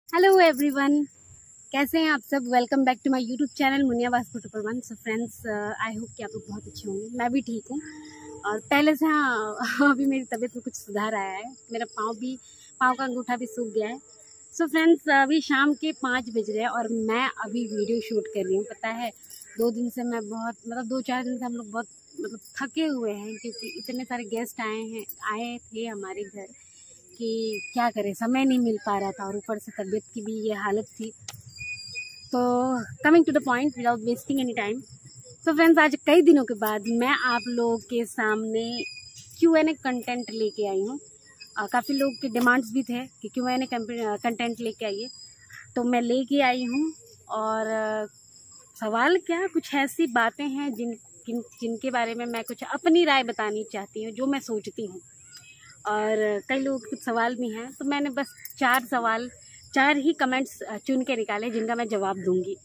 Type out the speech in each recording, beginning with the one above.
Hello everyone, कैसे हैं आप सब। Welcome back to my YouTube channel मुनिया वास्को 111। सो फ्रेंड्स, आई होप कि आप लोग बहुत अच्छे होंगे। मैं भी ठीक हूँ और पहले से अभी मेरी तबीयत में कुछ सुधार आया है। मेरा पाँव का अंगूठा भी सूख गया है। सो फ्रेंड्स, अभी शाम के 5 बज रहे हैं और मैं अभी वीडियो शूट कर रही हूँ। पता है 2 दिन से मैं बहुत 2-4 दिन से हम लोग बहुत थके हुए हैं, क्योंकि इतने सारे गेस्ट आए थे हमारे घर कि क्या करें, समय नहीं मिल पा रहा था और ऊपर से तबीयत की भी ये हालत थी। तो coming to the point without wasting any time, so friends, आज कई दिनों के बाद मैं आप लोगों के सामने Q&A कंटेंट लेके आई हूँ। काफ़ी लोग के डिमांड्स भी थे कि Q&A कंटेंट लेके आइए, तो मैं लेके आई हूँ। और सवाल क्या, कुछ ऐसी बातें हैं जिनके बारे में मैं कुछ अपनी राय बतानी चाहती हूँ, जो मैं सोचती हूँ। और कई लोग कुछ सवाल भी हैं, तो मैंने बस 4 ही कमेंट्स चुन के निकाले जिनका मैं जवाब दूंगी।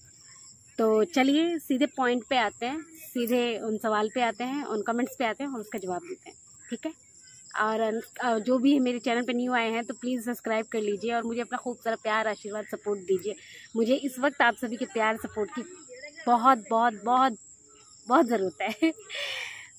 तो चलिए सीधे पॉइंट पे आते हैं, सीधे उन सवाल पे आते हैं, उन कमेंट्स पे आते हैं और उसका जवाब देते हैं, ठीक है। और जो भी मेरे चैनल पे न्यू आए हैं तो प्लीज़ सब्सक्राइब कर लीजिए और मुझे अपना खूब सारा प्यार, आशीर्वाद, सपोर्ट दीजिए। मुझे इस वक्त आप सभी के प्यार सपोर्ट की बहुत बहुत बहुत बहुत ज़रूरत है।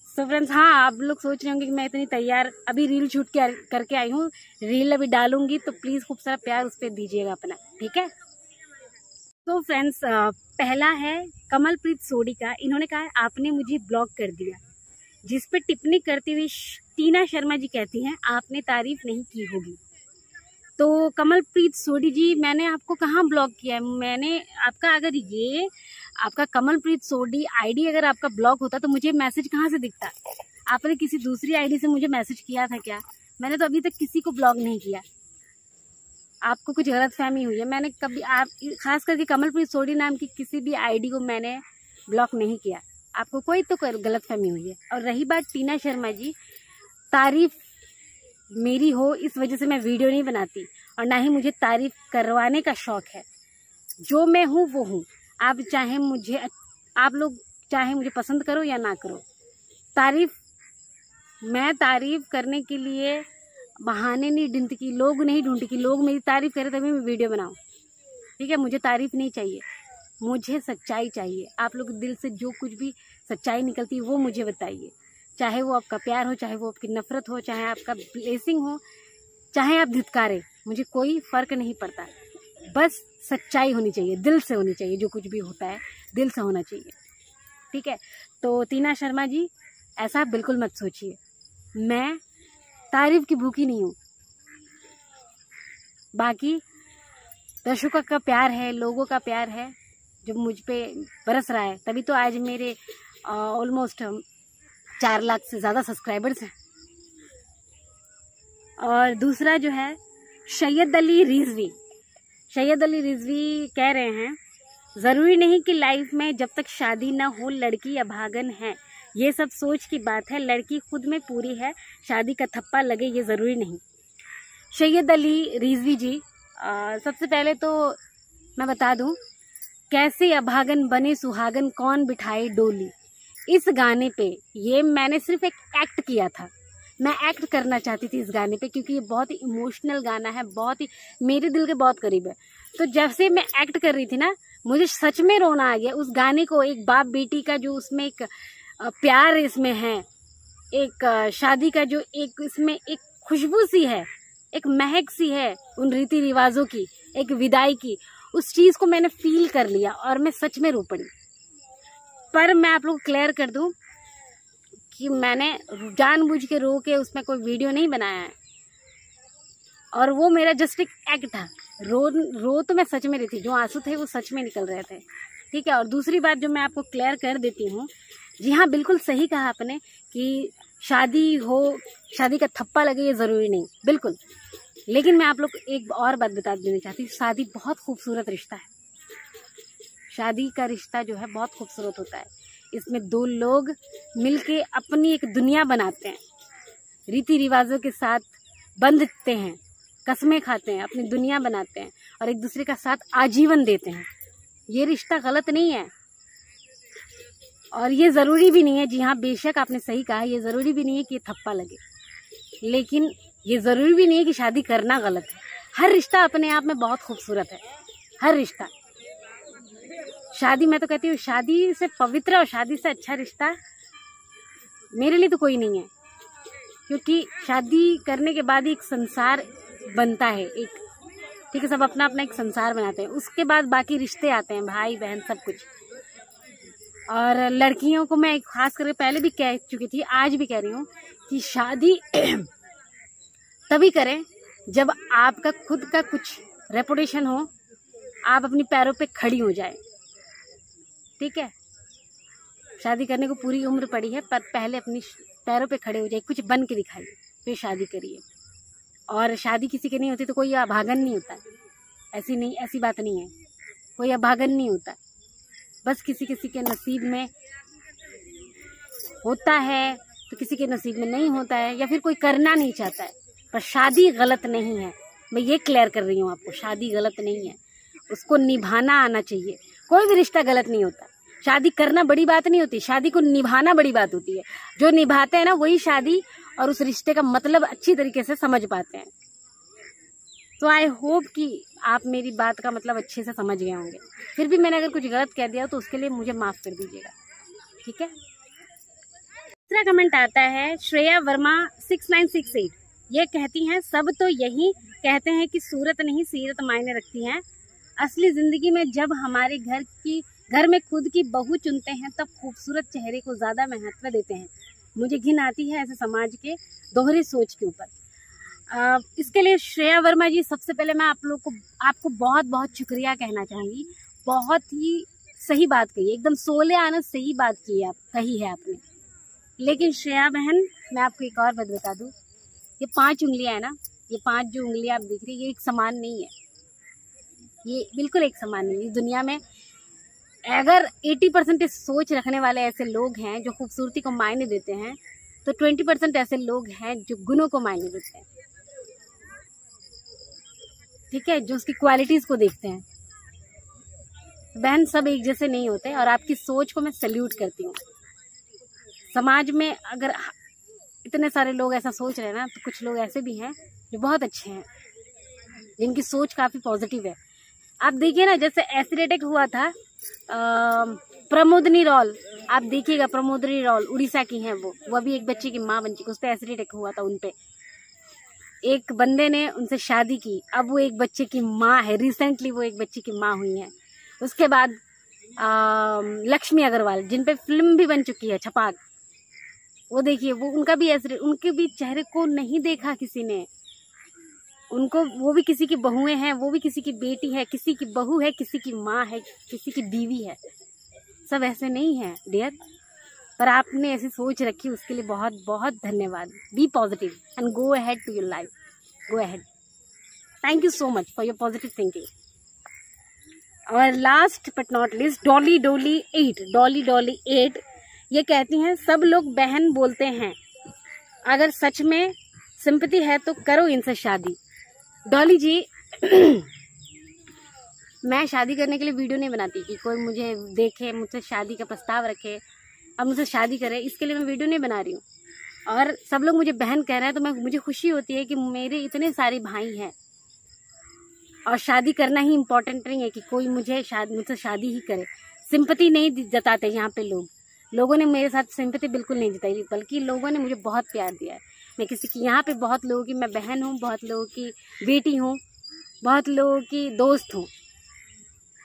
सो फ्रेंड्स, हाँ, आप लोग सोच रहे होंगे कि मैं इतनी तैयार अभी रील शूट करके आई हूँ, रील अभी डालूंगी, तो प्लीज़ खूब सारा प्यार उस पर दीजिएगा अपना, ठीक है। तो फ्रेंड्स, पहला है कमलप्रीत सोडी का। इन्होंने कहा आपने मुझे ब्लॉक कर दिया, जिस पे टिप्पणी करती हुई टीना शर्मा जी कहती हैं आपने तारीफ नहीं की होगी। तो कमलप्रीत सोडी जी, मैंने आपको कहाँ ब्लॉक किया है? मैंने आपका कमलप्रीत सोडी आईडी अगर आपका ब्लॉक होता तो मुझे मैसेज कहाँ से दिखता? आपने किसी दूसरी आईडी से मुझे मैसेज किया था क्या? मैंने तो अभी तक किसी को ब्लॉक नहीं किया। आपको कुछ गलतफहमी हुई है। मैंने कभी खास करके कमलप्रीत सोडी नाम की किसी भी आईडी को मैंने ब्लॉक नहीं किया। आपको कोई तो गलतफहमी हुई है। और रही बात टीना शर्मा जी, तारीफ मेरी हो इस वजह से मैं वीडियो नहीं बनाती और ना ही मुझे तारीफ करवाने का शौक है। जो मैं हूँ वो हूँ। आप लोग चाहे मुझे पसंद करो या ना करो, मैं तारीफ करने के लिए बहाने नहीं ढूंढती, लोग मेरी तारीफ करें तभी मैं वीडियो बनाऊं, ठीक है। मुझे तारीफ नहीं चाहिए, मुझे सच्चाई चाहिए। आप लोग दिल से जो कुछ भी सच्चाई निकलती है वो मुझे बताइए। चाहे वो आपका प्यार हो, चाहे वो आपकी नफरत हो, चाहे आपका ब्लेसिंग हो, चाहे आप धिक्कारें, मुझे कोई फर्क नहीं पड़ता। बस सच्चाई होनी चाहिए, दिल से होनी चाहिए। जो कुछ भी होता है दिल से होना चाहिए, ठीक है। तो टीना शर्मा जी, ऐसा बिल्कुल मत सोचिए। मैं तारीफ की भूखी नहीं हूँ। बाकी दर्शकों का प्यार है, लोगों का प्यार है जो मुझ पे बरस रहा है, तभी तो आज मेरे ऑलमोस्ट 4 लाख से ज़्यादा सब्सक्राइबर्स हैं। और दूसरा जो है सैयद अली रिजवी कह रहे हैं ज़रूरी नहीं कि लाइफ में जब तक शादी ना हो लड़की अभागन है। ये सब सोच की बात है, लड़की खुद में पूरी है, शादी का थप्पा लगे ये ज़रूरी नहीं। सैयद अली रिजवी जी, सबसे पहले तो मैं बता दूं, कैसे अभागन बने सुहागन कौन बिठाए डोली, इस गाने पे ये मैंने सिर्फ एक एक्ट किया था। मैं एक्ट करना चाहती थी इस गाने पे, क्योंकि ये बहुत ही इमोशनल गाना है, बहुत ही मेरे दिल के बहुत करीब है। तो जब से मैं एक्ट कर रही थी ना, मुझे सच में रोना आ गया उस गाने को। एक बाप बेटी का जो उसमें एक प्यार इसमें है, एक शादी का जो एक इसमें एक खुशबू सी है, एक महक सी है उन रीति रिवाजों की, एक विदाई की, उस चीज को मैंने फील कर लिया और मैं सच में रो पड़ी। पर मैं आप लोग को क्लियर कर दूं कि मैंने जानबूझ के रो के उसमें कोई वीडियो नहीं बनाया है, और वो मेरा जस्ट एक एक्ट था। रो तो मैं सच में रही थी, जो आंसू थे वो सच में निकल रहे थे, ठीक है। और दूसरी बात जो मैं आपको क्लियर कर देती हूँ, जी हाँ, बिल्कुल सही कहा आपने कि शादी का थप्पा लगे ये ज़रूरी नहीं, बिल्कुल। लेकिन मैं आप लोग को एक और बात बता देना चाहती हूँ, शादी बहुत खूबसूरत रिश्ता है। शादी का रिश्ता जो है बहुत खूबसूरत होता है। इसमें 2 लोग मिलके अपनी एक दुनिया बनाते हैं, रीति रिवाजों के साथ बंधते हैं, कस्में खाते हैं, अपनी दुनिया बनाते हैं और एक दूसरे का साथ आजीवन देते हैं। ये रिश्ता गलत नहीं है और ये ज़रूरी भी नहीं है। जी हाँ, बेशक आपने सही कहा, ये ज़रूरी भी नहीं है कि ये थप्पा लगे, लेकिन ये ज़रूरी भी नहीं है कि शादी करना गलत है। हर रिश्ता अपने आप में बहुत खूबसूरत है, हर रिश्ता। शादी, मैं तो कहती हूँ शादी से पवित्र और शादी से अच्छा रिश्ता मेरे लिए तो कोई नहीं है, क्योंकि शादी करने के बाद एक संसार बनता है, एक, ठीक है, सब अपना अपना एक संसार बनाते हैं, उसके बाद बाकी रिश्ते आते हैं, भाई बहन सब कुछ। और लड़कियों को मैं खास करके पहले भी कह चुकी थी, आज भी कह रही हूँ कि शादी तभी करें जब आपका खुद का कुछ रेपुटेशन हो, आप अपनी पैरों पे खड़ी हो जाए, ठीक है। शादी करने को पूरी उम्र पड़ी है, पर पहले अपनी पैरों पे खड़े हो जाए, कुछ बन के दिखाइए, फिर शादी करिए। और शादी किसी की नहीं होती तो कोई अभागन नहीं होता, ऐसी बात नहीं है, कोई अभागन नहीं होता, बस किसी किसी के नसीब में होता है तो किसी के नसीब में नहीं होता है, या फिर कोई करना नहीं चाहता है। पर शादी गलत नहीं है, मैं ये क्लियर कर रही हूँ आपको, शादी गलत नहीं है, उसको निभाना आना चाहिए। कोई भी रिश्ता गलत नहीं होता, शादी करना बड़ी बात नहीं होती, शादी को निभाना बड़ी बात होती है। जो निभाते हैं ना, वही शादी और उस रिश्ते का मतलब अच्छी तरीके से समझ पाते हैं। तो आई होप कि आप मेरी बात का मतलब अच्छे से समझ गए होंगे। फिर भी मैंने अगर कुछ गलत कह दिया तो उसके लिए मुझे माफ़ कर दीजिएगा, ठीक है। दूसरा कमेंट आता है श्रेया वर्मा 6968, ये कहती हैं सब तो यही कहते हैं कि सूरत नहीं सीरत मायने रखती हैं। असली ज़िंदगी में जब हमारे घर में खुद की बहू चुनते हैं तब खूबसूरत चेहरे को ज़्यादा महत्व देते हैं। मुझे घिन आती है ऐसे समाज के दोहरी सोच के ऊपर। इसके लिए श्रेया वर्मा जी, सबसे पहले मैं आपको बहुत बहुत शुक्रिया कहना चाहूँगी। बहुत ही सही बात कही, एकदम सोले आना सही बात कही है आपने। लेकिन श्रेया बहन, मैं आपको एक और बात बता दूँ, ये 5 उंगलियाँ है ना, ये 5 जो उंगलियाँ आप दिख रही है, ये एक समान नहीं है, ये बिल्कुल एक समान नहीं है। इस दुनिया में अगर 80% सोच रखने वाले ऐसे लोग हैं जो खूबसूरती को मायने देते हैं, तो 20% ऐसे लोग हैं जो गुणों को मायने देते हैं, ठीक है, जो उसकी क्वालिटीज़ को देखते हैं। बहन, सब एक जैसे नहीं होते, और आपकी सोच को मैं सैल्यूट करती हूँ। समाज में अगर इतने सारे लोग ऐसा सोच रहे हैं ना, तो कुछ लोग ऐसे भी हैं जो बहुत अच्छे हैं, जिनकी सोच काफ़ी पॉजिटिव है। आप देखिए ना, जैसे एसिड अटैक हुआ था प्रमोदनी रॉल, आप देखिएगा, प्रमोदनी रॉल उड़ीसा की हैं, वो भी एक बच्चे की माँ बन चुकी, उस पर एसिड अटैक हुआ था। उन पे एक बंदे ने उनसे शादी की, अब वो एक बच्चे की माँ है, रिसेंटली वो एक बच्चे की माँ हुई हैं। उसके बाद लक्ष्मी अग्रवाल, जिन पे फिल्म भी बन चुकी है छपाक, वो देखिए, वो उनका भी एसिड, उनके भी चेहरे को नहीं देखा किसी ने उनको, वो भी किसी की बहुएं हैं, वो भी किसी की बेटी है, किसी की बहू है, किसी की माँ है, किसी की बीवी है। सब ऐसे नहीं है डियर, पर आपने ऐसी सोच रखी, उसके लिए बहुत बहुत धन्यवाद। Be positive and go ahead to your life, go ahead. Thank you so much for your positive thinking. और last but not least, Dolly 8, ये कहती हैं सब लोग बहन बोलते हैं, अगर सच में सिंपैथी है तो करो इनसे शादी। डॉली जी, मैं शादी करने के लिए वीडियो नहीं बनाती कि कोई मुझे देखे, मुझसे शादी का प्रस्ताव रखे, अब मुझसे शादी करे, इसके लिए मैं वीडियो नहीं बना रही हूँ। और सब लोग मुझे बहन कह रहे हैं, तो मुझे खुशी होती है कि मेरे इतने सारे भाई हैं, और शादी करना ही इम्पोर्टेंट नहीं है कि कोई मुझसे शादी ही करे। सिंपैथी नहीं जताते यहाँ पे लोगों ने मेरे साथ सिंपैथी बिल्कुल नहीं जताई, बल्कि लोगों ने मुझे बहुत प्यार दिया है। मैं किसी की यहाँ पे बहुत लोगों की मैं बहन हूँ, बहुत लोगों की बेटी हूँ, बहुत लोगों की दोस्त हूँ।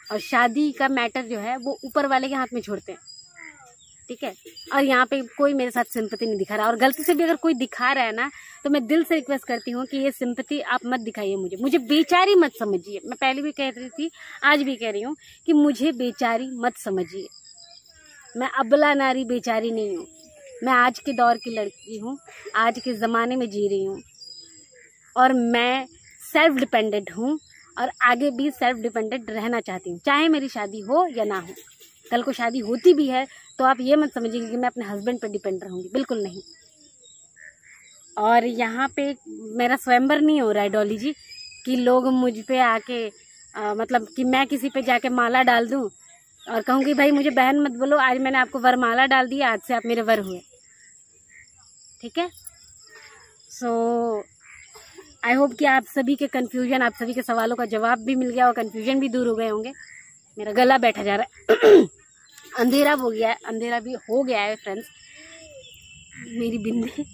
और शादी का मैटर जो है वो ऊपर वाले के हाथ में छोड़ते हैं, ठीक है। और यहाँ पे कोई मेरे साथ सिंपैथी नहीं दिखा रहा, और गलती से भी अगर कोई दिखा रहा है ना, तो मैं दिल से रिक्वेस्ट करती हूँ कि ये सिंपैथी आप मत दिखाइए, मुझे बेचारी मत समझिए। मैं पहले भी कह रही थी, आज भी कह रही हूँ कि मुझे बेचारी मत समझिए। मैं अबला नारी बेचारी नहीं हूँ, मैं आज के दौर की लड़की हूँ, आज के ज़माने में जी रही हूँ, और मैं सेल्फ डिपेंडेंट हूँ, और आगे भी सेल्फ डिपेंडेंट रहना चाहती हूँ, चाहे मेरी शादी हो या ना हो। कल को शादी होती भी है तो आप ये मत समझिए कि मैं अपने हस्बैंड पर डिपेंड रहूँगी, बिल्कुल नहीं। और यहाँ पे मेरा स्वयंवर नहीं हो रहा है डॉली जी कि लोग मुझ पे आके मतलब कि मैं किसी पे जाके माला डाल दूँ और कहूँ कि भाई मुझे बहन मत बोलो, आज मैंने आपको वरमाला डाल दी, आज से आप मेरे वर हुए, ठीक है। सो आई होप कि आप सभी के कन्फ्यूजन, आप सभी के सवालों का जवाब भी मिल गया और कन्फ्यूजन भी दूर हो गए होंगे। मेरा गला बैठा जा रहा है अंधेरा हो गया है, अंधेरा भी हो गया है फ्रेंड्स, मेरी बिंदी।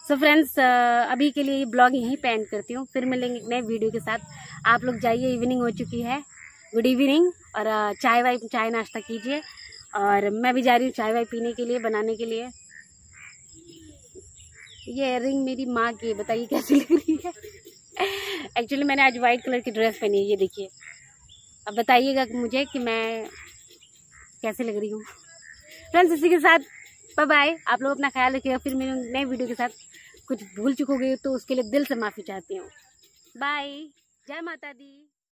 सो फ्रेंड्स, अभी के लिए ये ब्लॉग यहीं पे एंड करती हूँ, फिर मिलेंगे एक नए वीडियो के साथ। आप लोग जाइए, इवनिंग हो चुकी है, गुड इवनिंग, और चाय नाश्ता कीजिए, और मैं भी जा रही हूँ चाय वाय पीने के लिए, बनाने के लिए। ये इयररिंग मेरी माँ की, बताइए कैसी लग रही है। एक्चुअली मैंने आज वाइट कलर की ड्रेस पहनी है, ये देखिए। अब बताइएगा मुझे कि मैं कैसे लग रही हूँ। फ्रेंड्स, इसी के साथ बाय बाय। आप लोग अपना ख्याल रखिएगा, फिर मेरे नए वीडियो के साथ। कुछ भूल चुकोगे तो उसके लिए दिल से माफ़ी चाहती हूँ। बाय, जय माता दी।